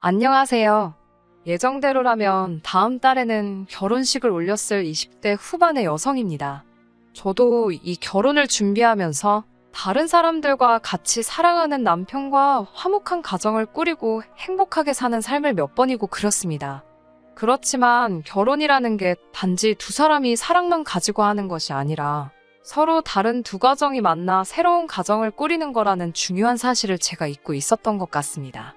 안녕하세요. 예정대로라면 다음 달에는 결혼식을 올렸을 20대 후반의 여성입니다. 저도 이 결혼을 준비하면서 다른 사람들과 같이 사랑하는 남편과 화목한 가정을 꾸리고 행복하게 사는 삶을 몇 번이고 그렸습니다. 그렇지만 결혼이라는 게 단지 두 사람이 사랑만 가지고 하는 것이 아니라 서로 다른 두 가정이 만나 새로운 가정을 꾸리는 거라는 중요한 사실을 제가 잊고 있었던 것 같습니다.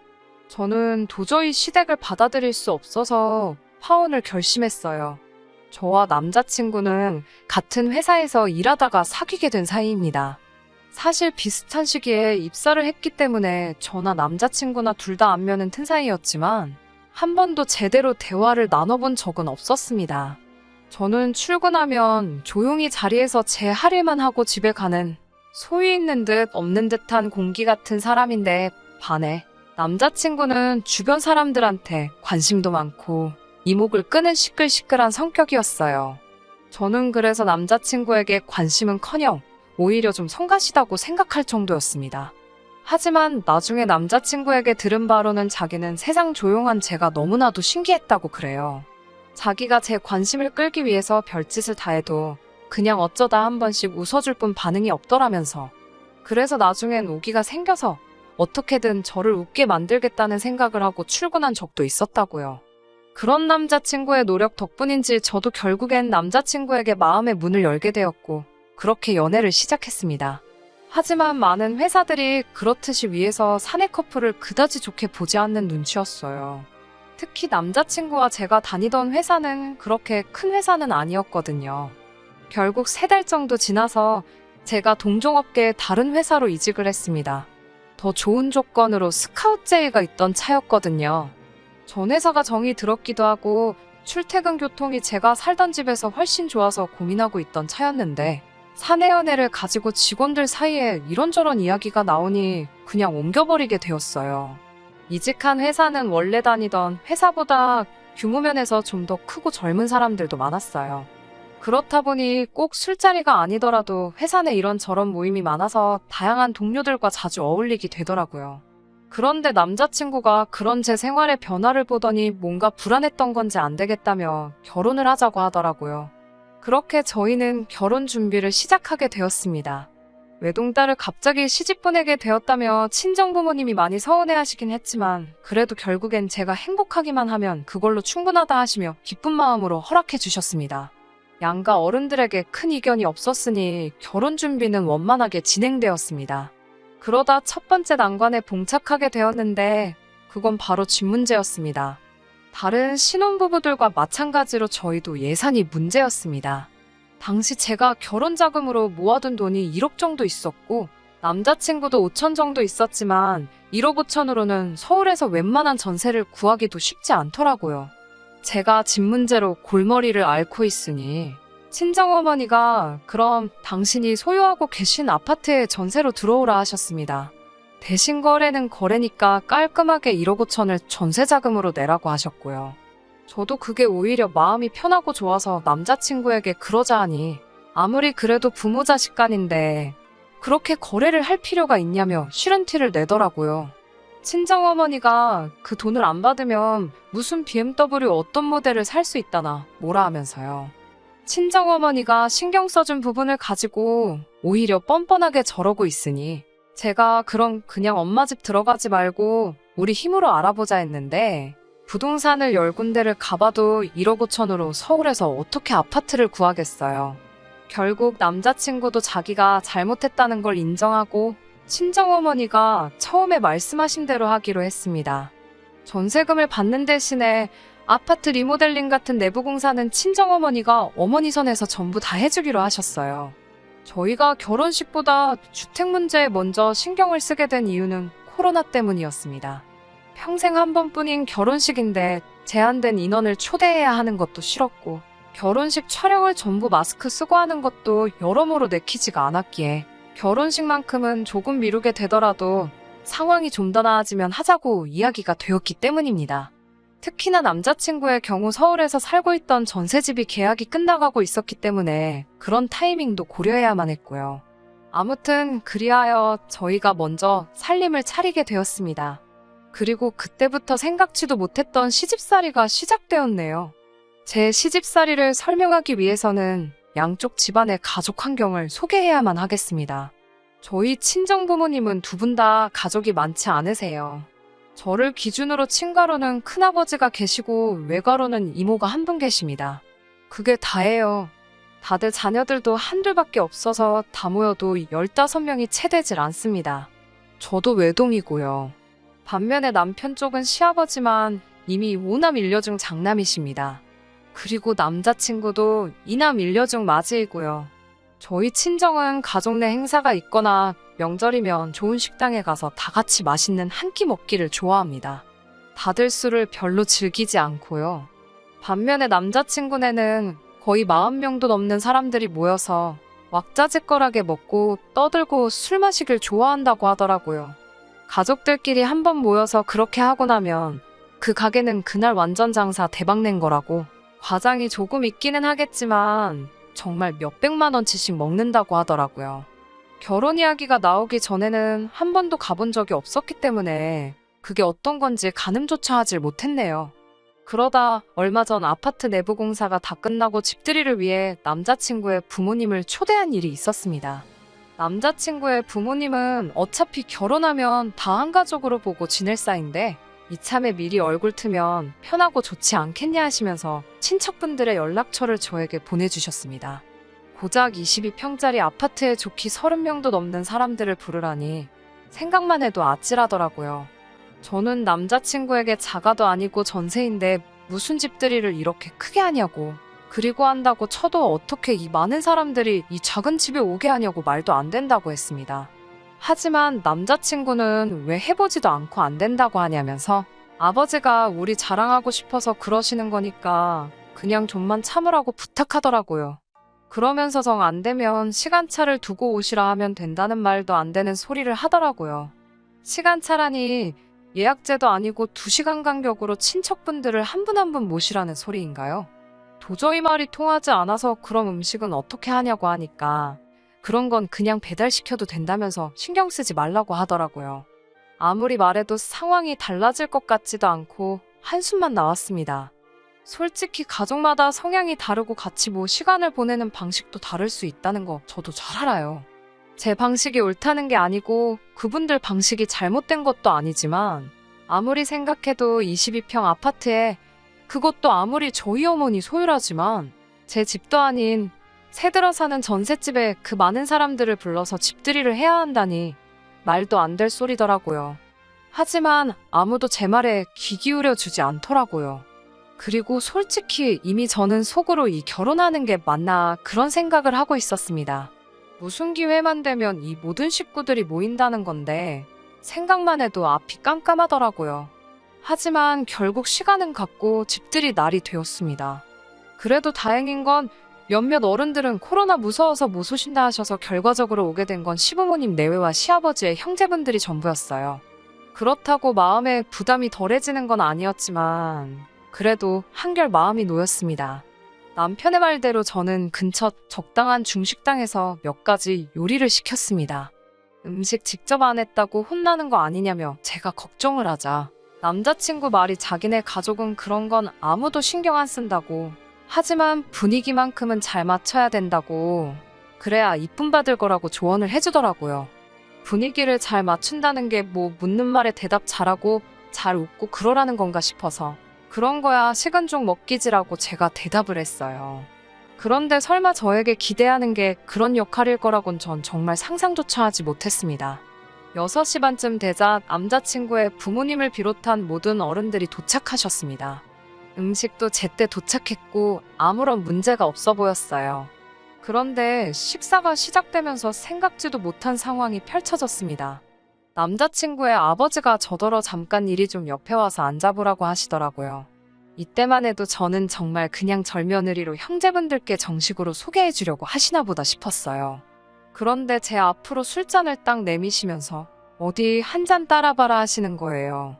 저는 도저히 시댁을 받아들일 수 없어서 파혼을 결심했어요. 저와 남자친구는 같은 회사에서 일하다가 사귀게 된 사이입니다. 사실 비슷한 시기에 입사를 했기 때문에 저나 남자친구나 둘 다 안면은 튼 사이였지만 한 번도 제대로 대화를 나눠본 적은 없었습니다. 저는 출근하면 조용히 자리에서 제 할 일만 하고 집에 가는 소위 있는 듯 없는 듯한 공기 같은 사람인데 반해 남자친구는 주변 사람들한테 관심도 많고 이목을 끄는 시끌시끌한 성격이었어요. 저는 그래서 남자친구에게 관심은커녕 오히려 좀 성가시다고 생각할 정도였습니다. 하지만 나중에 남자친구에게 들은 바로는 자기는 세상 조용한 제가 너무나도 신기했다고 그래요. 자기가 제 관심을 끌기 위해서 별짓을 다 해도 그냥 어쩌다 한 번씩 웃어줄 뿐 반응이 없더라면서. 그래서 나중엔 오기가 생겨서 어떻게든 저를 웃게 만들겠다는 생각을 하고 출근한 적도 있었다고요. 그런 남자친구의 노력 덕분인지 저도 결국엔 남자친구에게 마음의 문을 열게 되었고 그렇게 연애를 시작했습니다. 하지만 많은 회사들이 그렇듯이 위에서 사내 커플을 그다지 좋게 보지 않는 눈치였어요. 특히 남자친구와 제가 다니던 회사는 그렇게 큰 회사는 아니었거든요. 결국 3달 정도 지나서 제가 동종업계의 다른 회사로 이직을 했습니다. 더 좋은 조건으로 스카우트 제의가 있던 차였거든요. 전 회사가 정이 들었기도 하고 출퇴근 교통이 제가 살던 집에서 훨씬 좋아서 고민하고 있던 차였는데 사내 연애를 가지고 직원들 사이에 이런저런 이야기가 나오니 그냥 옮겨버리게 되었어요. 이직한 회사는 원래 다니던 회사보다 규모 면에서 좀 더 크고 젊은 사람들도 많았어요. 그렇다 보니 꼭 술자리가 아니더라도 회사 내 이런저런 모임이 많아서 다양한 동료들과 자주 어울리게 되더라고요. 그런데 남자친구가 그런 제 생활의 변화를 보더니 뭔가 불안했던 건지 안 되겠다며 결혼을 하자고 하더라고요. 그렇게 저희는 결혼 준비를 시작하게 되었습니다. 외동딸을 갑자기 시집 보내게 되었다며 친정부모님이 많이 서운해하시긴 했지만 그래도 결국엔 제가 행복하기만 하면 그걸로 충분하다 하시며 기쁜 마음으로 허락해 주셨습니다. 양가 어른들에게 큰 이견이 없었으니 결혼 준비는 원만하게 진행되었습니다. 그러다 첫 번째 난관에 봉착하게 되었는데 그건 바로 집 문제였습니다. 다른 신혼부부들과 마찬가지로 저희도 예산이 문제였습니다. 당시 제가 결혼 자금으로 모아둔 돈이 1억 정도 있었고 남자친구도 5천 정도 있었지만 1억 5천으로는 서울에서 웬만한 전세를 구하기도 쉽지 않더라고요. 제가 집 문제로 골머리를 앓고 있으니 친정어머니가 그럼 당신이 소유하고 계신 아파트에 전세로 들어오라 하셨습니다. 대신 거래는 거래니까 깔끔하게 1억 5천을 전세자금으로 내라고 하셨고요. 저도 그게 오히려 마음이 편하고 좋아서 남자친구에게 그러자 하니 아무리 그래도 부모 자식 간인데 그렇게 거래를 할 필요가 있냐며 싫은 티를 내더라고요. 친정어머니가 그 돈을 안 받으면 무슨 BMW 어떤 모델을 살 수 있다나 뭐라 하면서요. 친정어머니가 신경 써준 부분을 가지고 오히려 뻔뻔하게 저러고 있으니 제가 그럼 그냥 엄마 집 들어가지 말고 우리 힘으로 알아보자 했는데 부동산을 10군데를 가봐도 1억 5천으로 서울에서 어떻게 아파트를 구하겠어요. 결국 남자친구도 자기가 잘못했다는 걸 인정하고 친정어머니가 처음에 말씀하신 대로 하기로 했습니다. 전세금을 받는 대신에 아파트 리모델링 같은 내부 공사는 친정어머니가 어머니 선에서 전부 다 해주기로 하셨어요. 저희가 결혼식보다 주택 문제에 먼저 신경을 쓰게 된 이유는 코로나 때문이었습니다. 평생 한 번뿐인 결혼식인데 제한된 인원을 초대해야 하는 것도 싫었고 결혼식 촬영을 전부 마스크 쓰고 하는 것도 여러모로 내키지가 않았기에 결혼식만큼은 조금 미루게 되더라도 상황이 좀 더 나아지면 하자고 이야기가 되었기 때문입니다. 특히나 남자친구의 경우 서울에서 살고 있던 전세집이 계약이 끝나가고 있었기 때문에 그런 타이밍도 고려해야만 했고요. 아무튼 그리하여 저희가 먼저 살림을 차리게 되었습니다. 그리고 그때부터 생각지도 못했던 시집살이가 시작되었네요. 제 시집살이를 설명하기 위해서는 양쪽 집안의 가족 환경을 소개해야만 하겠습니다. 저희 친정부모님은 두 분 다 가족이 많지 않으세요. 저를 기준으로 친가로는 큰아버지가 계시고 외가로는 이모가 한 분 계십니다. 그게 다예요. 다들 자녀들도 한둘밖에 없어서 다 모여도 15명이 채 되질 않습니다. 저도 외동이고요. 반면에 남편 쪽은 시아버지만 이미 5남 1녀 중 장남이십니다. 그리고 남자친구도 2남 1녀 중 맞이이고요. 저희 친정은 가족 내 행사가 있거나 명절이면 좋은 식당에 가서 다 같이 맛있는 한 끼 먹기를 좋아합니다. 다들 술을 별로 즐기지 않고요. 반면에 남자친구네는 거의 40명도 넘는 사람들이 모여서 왁자지껄하게 먹고 떠들고 술 마시길 좋아한다고 하더라고요. 가족들끼리 한번 모여서 그렇게 하고 나면 그 가게는 그날 완전 장사 대박 낸 거라고, 과장이 조금 있기는 하겠지만 정말 몇백만 원치씩 먹는다고 하더라고요. 결혼 이야기가 나오기 전에는 한 번도 가본 적이 없었기 때문에 그게 어떤 건지 가늠조차 하질 못했네요. 그러다 얼마 전 아파트 내부 공사가 다 끝나고 집들이를 위해 남자친구의 부모님을 초대한 일이 있었습니다. 남자친구의 부모님은 어차피 결혼하면 다 한 가족으로 보고 지낼 사이인데 이참에 미리 얼굴 트면 편하고 좋지 않겠냐 하시면서 친척분들의 연락처를 저에게 보내주셨습니다. 고작 22평짜리 아파트에 좋기 30명도 넘는 사람들을 부르라니 생각만 해도 아찔하더라고요. 저는 남자친구에게 자가도 아니고 전세인데 무슨 집들이를 이렇게 크게 하냐고, 그리고 한다고 쳐도 어떻게 이 많은 사람들이 이 작은 집에 오게 하냐고 말도 안 된다고 했습니다. 하지만 남자친구는 왜 해보지도 않고 안 된다고 하냐면서 아버지가 우리 자랑하고 싶어서 그러시는 거니까 그냥 좀만 참으라고 부탁하더라고요. 그러면서 정 안 되면 시간차를 두고 오시라 하면 된다는 말도 안 되는 소리를 하더라고요. 시간차라니 예약제도 아니고 2시간 간격으로 친척분들을 한 분 한 분 모시라는 소리인가요? 도저히 말이 통하지 않아서 그럼 음식은 어떻게 하냐고 하니까 그런 건 그냥 배달시켜도 된다면서 신경 쓰지 말라고 하더라고요. 아무리 말해도 상황이 달라질 것 같지도 않고 한숨만 나왔습니다. 솔직히 가족마다 성향이 다르고 같이 시간을 보내는 방식도 다를 수 있다는 거 저도 잘 알아요. 제 방식이 옳다는 게 아니고 그분들 방식이 잘못된 것도 아니지만 아무리 생각해도 22평 아파트에, 그것도 아무리 저희 어머니 소유라지만 제 집도 아닌 새 들어 사는 전셋집에 그 많은 사람들을 불러서 집들이를 해야 한다니 말도 안 될 소리더라고요. 하지만 아무도 제 말에 귀 기울여 주지 않더라고요. 그리고 솔직히 이미 저는 속으로 이 결혼하는 게 맞나 그런 생각을 하고 있었습니다. 무슨 기회만 되면 이 모든 식구들이 모인다는 건데 생각만 해도 앞이 깜깜하더라고요. 하지만 결국 시간은 갔고 집들이 날이 되었습니다. 그래도 다행인 건 몇몇 어른들은 코로나 무서워서 못 오신다 하셔서 결과적으로 오게 된 건 시부모님 내외와 시아버지의 형제분들이 전부였어요. 그렇다고 마음에 부담이 덜해지는 건 아니었지만 그래도 한결 마음이 놓였습니다. 남편의 말대로 저는 근처 적당한 중식당에서 몇 가지 요리를 시켰습니다. 음식 직접 안 했다고 혼나는 거 아니냐며 제가 걱정을 하자 남자친구 말이 자기네 가족은 그런 건 아무도 신경 안 쓴다고, 하지만 분위기만큼은 잘 맞춰야 된다고, 그래야 이쁨 받을 거라고 조언을 해주더라고요. 분위기를 잘 맞춘다는 게 묻는 말에 대답 잘하고 잘 웃고 그러라는 건가 싶어서 그런 거야 식은 죽 먹기지라고 제가 대답을 했어요. 그런데 설마 저에게 기대하는 게 그런 역할일 거라곤 전 정말 상상조차 하지 못했습니다. 6시 반쯤 되자 남자친구의 부모님을 비롯한 모든 어른들이 도착하셨습니다. 음식도 제때 도착했고 아무런 문제가 없어 보였어요. 그런데 식사가 시작되면서 생각지도 못한 상황이 펼쳐졌습니다. 남자친구의 아버지가 저더러 잠깐 이리 좀 옆에 와서 앉아보라고 하시더라고요. 이때만 해도 저는 정말 그냥 절며느리로 형제분들께 정식으로 소개해주려고 하시나 보다 싶었어요. 그런데 제 앞으로 술잔을 딱 내미시면서 어디 한 잔 따라봐라 하시는 거예요.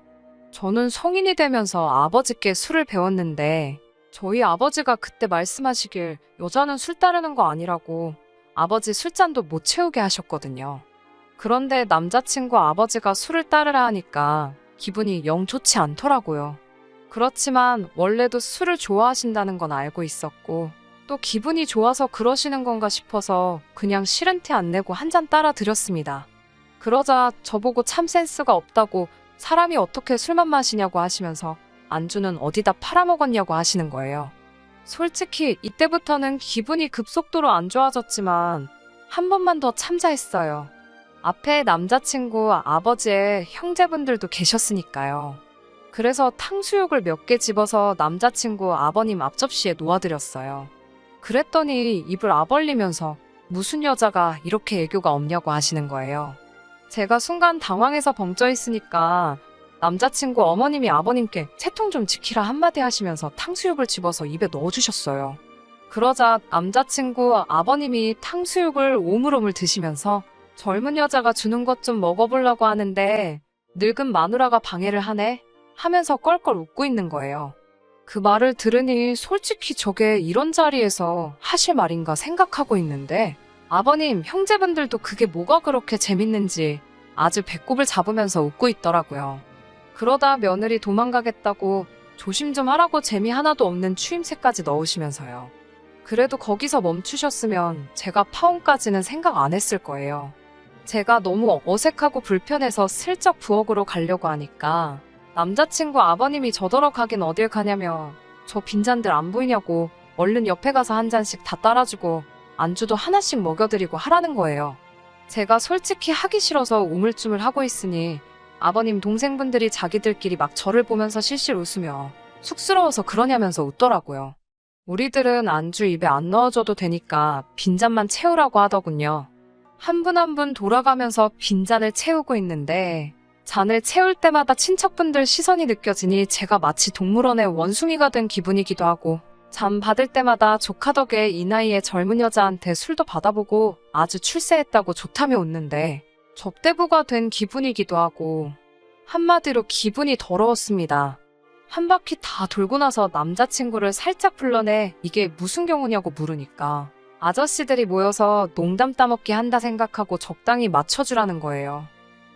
저는 성인이 되면서 아버지께 술을 배웠는데 저희 아버지가 그때 말씀하시길 여자는 술 따르는 거 아니라고 아버지 술잔도 못 채우게 하셨거든요. 그런데 남자친구 아버지가 술을 따르라 하니까 기분이 영 좋지 않더라고요. 그렇지만 원래도 술을 좋아하신다는 건 알고 있었고 또 기분이 좋아서 그러시는 건가 싶어서 그냥 싫은 티 안 내고 한 잔 따라 드렸습니다. 그러자 저보고 참 센스가 없다고 사람이 어떻게 술만 마시냐고 하시면서 안주는 어디다 팔아먹었냐고 하시는 거예요. 솔직히 이때부터는 기분이 급속도로 안 좋아졌지만 한 번만 더 참자 했어요. 앞에 남자친구 아버지의 형제분들도 계셨으니까요. 그래서 탕수육을 몇 개 집어서 남자친구 아버님 앞접시에 놓아드렸어요. 그랬더니 입을 아 벌리면서 무슨 여자가 이렇게 애교가 없냐고 하시는 거예요. 제가 순간 당황해서 벙쪄 있으니까 남자친구 어머님이 아버님께 채통 좀 지키라 한마디 하시면서 탕수육을 집어서 입에 넣어주셨어요. 그러자 남자친구 아버님이 탕수육을 오물오물 드시면서 젊은 여자가 주는 것 좀 먹어보려고 하는데 늙은 마누라가 방해를 하네 하면서 껄껄 웃고 있는 거예요. 그 말을 들으니 솔직히 저게 이런 자리에서 하실 말인가 생각하고 있는데 아버님, 형제분들도 그게 뭐가 그렇게 재밌는지 아주 배꼽을 잡으면서 웃고 있더라고요. 그러다 며느리 도망가겠다고 조심 좀 하라고 재미 하나도 없는 추임새까지 넣으시면서요. 그래도 거기서 멈추셨으면 제가 파혼까지는 생각 안 했을 거예요. 제가 너무 어색하고 불편해서 슬쩍 부엌으로 가려고 하니까 남자친구 아버님이 저더러 가긴 어딜 가냐며 저 빈잔들 안 보이냐고 얼른 옆에 가서 한 잔씩 다 따라주고 안주도 하나씩 먹여드리고 하라는 거예요. 제가 솔직히 하기 싫어서 우물쭈물하고 있으니 아버님 동생분들이 자기들끼리 막 저를 보면서 실실 웃으며 쑥스러워서 그러냐면서 웃더라고요. 우리들은 안주 입에 안 넣어줘도 되니까 빈잔만 채우라고 하더군요. 한 분 한 분 돌아가면서 빈잔을 채우고 있는데 잔을 채울 때마다 친척분들 시선이 느껴지니 제가 마치 동물원의 원숭이가 된 기분이기도 하고 잠 받을 때마다 조카 덕에 이 나이에 젊은 여자한테 술도 받아보고 아주 출세했다고 좋다며 웃는데 접대부가 된 기분이기도 하고 한마디로 기분이 더러웠습니다. 한 바퀴 다 돌고 나서 남자친구를 살짝 불러내 이게 무슨 경우냐고 물으니까 아저씨들이 모여서 농담 따먹기 한다 생각하고 적당히 맞춰주라는 거예요.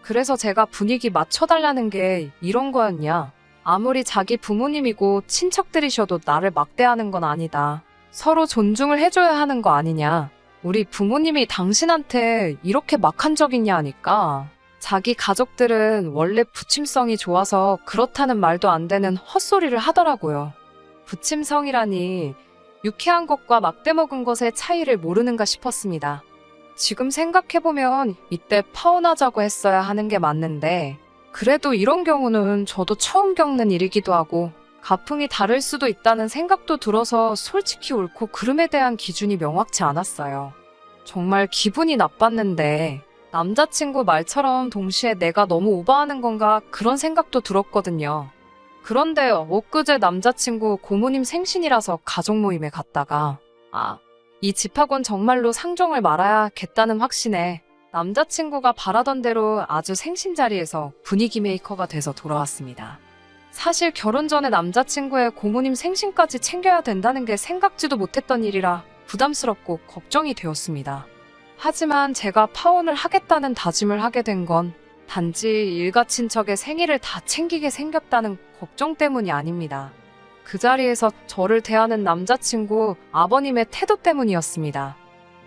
그래서 제가 분위기 맞춰달라는 게 이런 거였냐. 아무리 자기 부모님이고 친척들이셔도 나를 막대하는 건 아니다. 서로 존중을 해줘야 하는 거 아니냐. 우리 부모님이 당신한테 이렇게 막 한 적 있냐 하니까 자기 가족들은 원래 부침성이 좋아서 그렇다는 말도 안 되는 헛소리를 하더라고요. 부침성이라니 유쾌한 것과 막대 먹은 것의 차이를 모르는가 싶었습니다. 지금 생각해보면 이때 파혼하자고 했어야 하는 게 맞는데 그래도 이런 경우는 저도 처음 겪는 일이기도 하고 가풍이 다를 수도 있다는 생각도 들어서 솔직히 옳고 그름에 대한 기준이 명확치 않았어요. 정말 기분이 나빴는데 남자친구 말처럼 동시에 내가 너무 오버하는 건가 그런 생각도 들었거든요. 그런데 엊그제 남자친구 고모님 생신이라서 가족 모임에 갔다가 이 집합은 정말로 상종을 말아야겠다는 확신에 남자친구가 바라던 대로 아주 생신 자리에서 분위기 메이커가 돼서 돌아왔습니다. 사실 결혼 전에 남자친구의 고모님 생신까지 챙겨야 된다는 게 생각지도 못했던 일이라 부담스럽고 걱정이 되었습니다. 하지만 제가 파혼을 하겠다는 다짐을 하게 된 건 단지 일가 친척의 생일을 다 챙기게 생겼다는 걱정 때문이 아닙니다. 그 자리에서 저를 대하는 남자친구 아버님의 태도 때문이었습니다.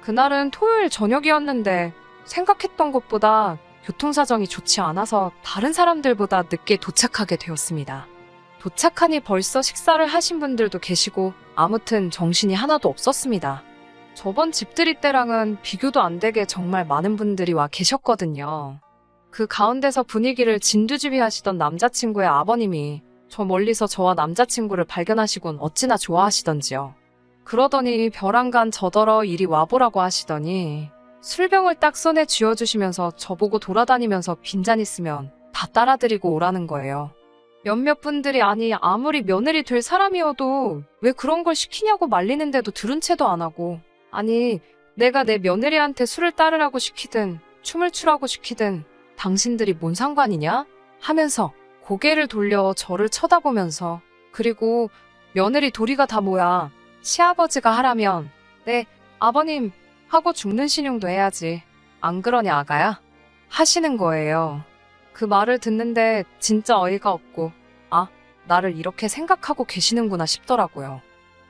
그날은 토요일 저녁이었는데 생각했던 것보다 교통사정이 좋지 않아서 다른 사람들보다 늦게 도착하게 되었습니다. 도착하니 벌써 식사를 하신 분들도 계시고 아무튼 정신이 하나도 없었습니다. 저번 집들이 때랑은 비교도 안 되게 정말 많은 분들이 와 계셨거든요. 그 가운데서 분위기를 진두지휘하시던 남자친구의 아버님이 저 멀리서 저와 남자친구를 발견하시곤 어찌나 좋아하시던지요. 그러더니 벼랑간 저더러 이리 와보라고 하시더니 술병을 딱 손에 쥐어주시면서 저보고 돌아다니면서 빈잔 있으면 다 따라드리고 오라는 거예요. 몇몇 분들이 아무리 며느리 될 사람이어도 왜 그런 걸 시키냐고 말리는데도 들은 채도 안 하고 내가 내 며느리한테 술을 따르라고 시키든 춤을 추라고 시키든 당신들이 뭔 상관이냐? 하면서 고개를 돌려 저를 쳐다보면서 그리고 며느리 도리가 다 뭐야. 시아버지가 하라면 네 아버님 하고 죽는 신용도 해야지. 안 그러냐 아가야? 하시는 거예요. 그 말을 듣는데 진짜 어이가 없고, 아, 나를 이렇게 생각하고 계시는구나 싶더라고요.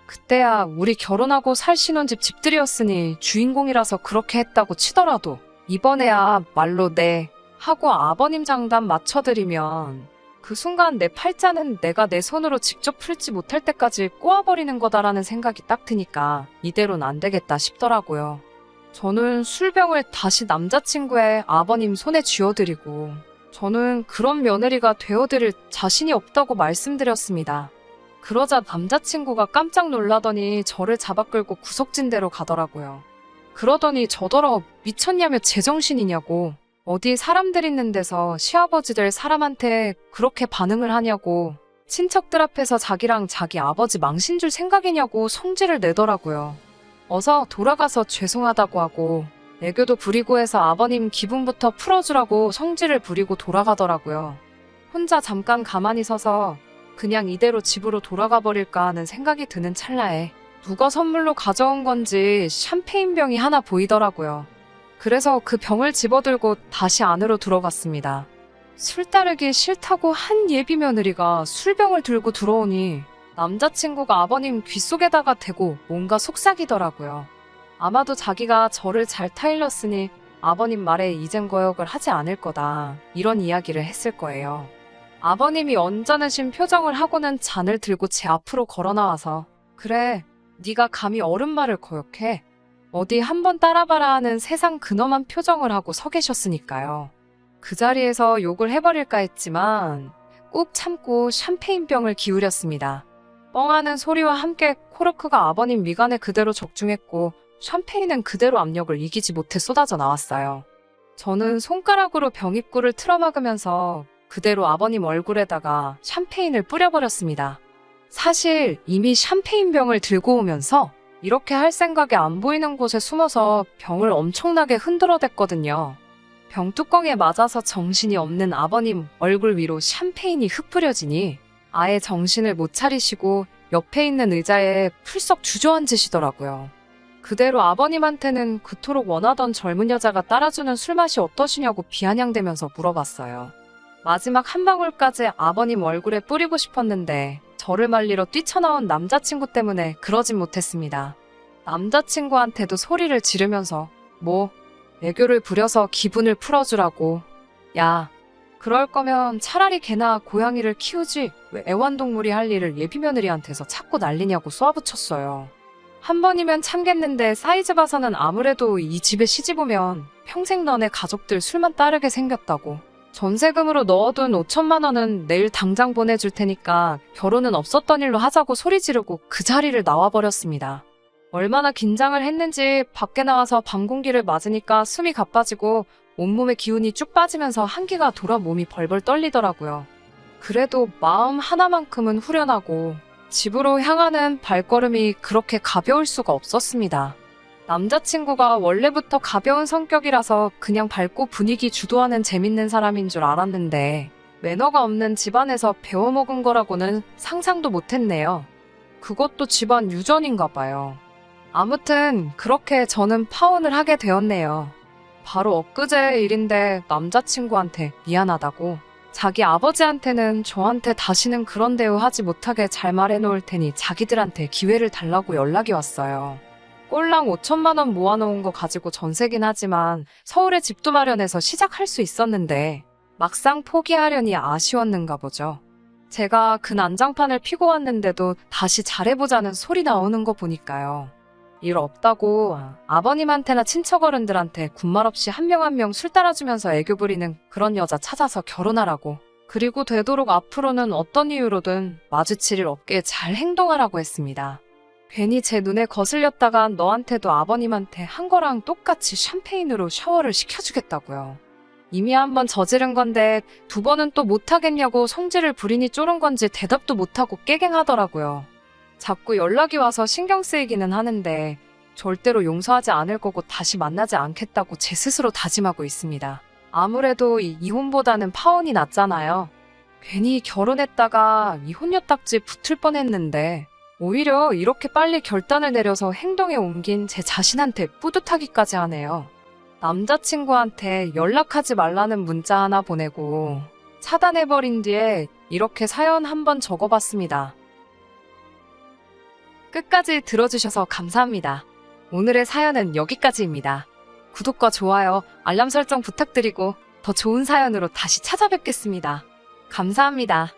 그때야 우리 결혼하고 살 신혼집 집들이었으니 주인공이라서 그렇게 했다고 치더라도 이번에야 말로 네 하고 아버님 장단 맞춰드리면 그 순간 내 팔자는 내가 내 손으로 직접 풀지 못할 때까지 꼬아버리는 거다라는 생각이 딱 드니까 이대로는 안 되겠다 싶더라고요. 저는 술병을 다시 남자친구의 아버님 손에 쥐어드리고 저는 그런 며느리가 되어드릴 자신이 없다고 말씀드렸습니다. 그러자 남자친구가 깜짝 놀라더니 저를 잡아 끌고 구석진대로 가더라고요. 그러더니 저더러 미쳤냐며 제정신이냐고, 어디 사람들 있는 데서 시아버지 될 사람한테 그렇게 반응을 하냐고, 친척들 앞에서 자기랑 자기 아버지 망신 줄 생각이냐고 성질을 내더라고요. 어서 돌아가서 죄송하다고 하고 애교도 부리고 해서 아버님 기분부터 풀어주라고 성질을 부리고 돌아가더라고요. 혼자 잠깐 가만히 서서 그냥 이대로 집으로 돌아가 버릴까 하는 생각이 드는 찰나에 누가 선물로 가져온 건지 샴페인 병이 하나 보이더라고요. 그래서 그 병을 집어들고 다시 안으로 들어갔습니다. 술 따르기 싫다고 한 예비 며느리가 술병을 들고 들어오니 남자친구가 아버님 귓속에다가 대고 뭔가 속삭이더라고요. 아마도 자기가 저를 잘 타일렀으니 아버님 말에 이젠 거역을 하지 않을 거다, 이런 이야기를 했을 거예요. 아버님이 언짢으신 표정을 하고는 잔을 들고 제 앞으로 걸어 나와서 그래, 네가 감히 어른 말을 거역해? 어디 한번 따라봐라 하는 세상 근엄한 표정을 하고 서 계셨으니까요. 그 자리에서 욕을 해버릴까 했지만 꾹 참고 샴페인병을 기울였습니다. 뻥하는 소리와 함께 코르크가 아버님 미간에 그대로 적중했고 샴페인은 그대로 압력을 이기지 못해 쏟아져 나왔어요. 저는 손가락으로 병입구를 틀어막으면서 그대로 아버님 얼굴에다가 샴페인을 뿌려버렸습니다. 사실 이미 샴페인병을 들고 오면서 이렇게 할 생각이 안 보이는 곳에 숨어서 병을 엄청나게 흔들어댔거든요. 병뚜껑에 맞아서 정신이 없는 아버님 얼굴 위로 샴페인이 흩뿌려지니 아예 정신을 못 차리시고 옆에 있는 의자에 풀썩 주저앉으시더라고요. 그대로 아버님한테는 그토록 원하던 젊은 여자가 따라주는 술맛이 어떠시냐고 비아냥대면서 물어봤어요. 마지막 한 방울까지 아버님 얼굴에 뿌리고 싶었는데 저를 말리러 뛰쳐나온 남자친구 때문에 그러진 못했습니다. 남자친구한테도 소리를 지르면서 뭐 애교를 부려서 기분을 풀어주라고, 야, 그럴 거면 차라리 개나 고양이를 키우지 왜 애완동물이 할 일을 예비며느리한테서 자꾸 난리냐고 쏘아붙였어요. 한 번이면 참겠는데 사이즈 봐서는 아무래도 이 집에 시집 오면 평생 너네 가족들 술만 따르게 생겼다고. 전세금으로 넣어둔 5천만 원은 내일 당장 보내줄 테니까 결혼은 없었던 일로 하자고 소리 지르고 그 자리를 나와버렸습니다. 얼마나 긴장을 했는지 밖에 나와서 방 공기를 맞으니까 숨이 가빠지고 온몸에 기운이 쭉 빠지면서 한기가 돌아 몸이 벌벌 떨리더라고요. 그래도 마음 하나만큼은 후련하고 집으로 향하는 발걸음이 그렇게 가벼울 수가 없었습니다. 남자친구가 원래부터 가벼운 성격이라서 그냥 밝고 분위기 주도하는 재밌는 사람인 줄 알았는데 매너가 없는 집안에서 배워먹은 거라고는 상상도 못했네요. 그것도 집안 유전인가 봐요. 아무튼 그렇게 저는 파혼을 하게 되었네요. 바로 엊그제 일인데 남자친구한테 미안하다고, 자기 아버지한테는 저한테 다시는 그런 대우하지 못하게 잘 말해놓을 테니 자기들한테 기회를 달라고 연락이 왔어요. 꼴랑 5천만 원 모아놓은 거 가지고 전세긴 하지만 서울에 집도 마련해서 시작할 수 있었는데 막상 포기하려니 아쉬웠는가 보죠. 제가 그 난장판을 피고 왔는데도 다시 잘해보자는 소리 나오는 거 보니까요. 일 없다고 아버님한테나 친척 어른들한테 군말 없이 한 명 한 명 술 따라주면서 애교 부리는 그런 여자 찾아서 결혼하라고, 그리고 되도록 앞으로는 어떤 이유로든 마주칠 일 없게 잘 행동하라고 했습니다. 괜히 제 눈에 거슬렸다간 너한테도 아버님한테 한 거랑 똑같이 샴페인으로 샤워를 시켜주겠다고요. 이미 한 번 저지른 건데 두 번은 또 못하겠냐고 성질을 부리니 쫄은 건지 대답도 못하고 깨갱하더라고요. 자꾸 연락이 와서 신경 쓰이기는 하는데 절대로 용서하지 않을 거고 다시 만나지 않겠다고 제 스스로 다짐하고 있습니다. 아무래도 이혼보다는 파혼이 낫잖아요. 괜히 결혼했다가 이혼녀 딱지 붙을 뻔했는데 오히려 이렇게 빨리 결단을 내려서 행동에 옮긴 제 자신한테 뿌듯하기까지 하네요. 남자친구한테 연락하지 말라는 문자 하나 보내고 차단해버린 뒤에 이렇게 사연 한번 적어봤습니다. 끝까지 들어주셔서 감사합니다. 오늘의 사연은 여기까지입니다. 구독과 좋아요, 알람 설정 부탁드리고 더 좋은 사연으로 다시 찾아뵙겠습니다. 감사합니다.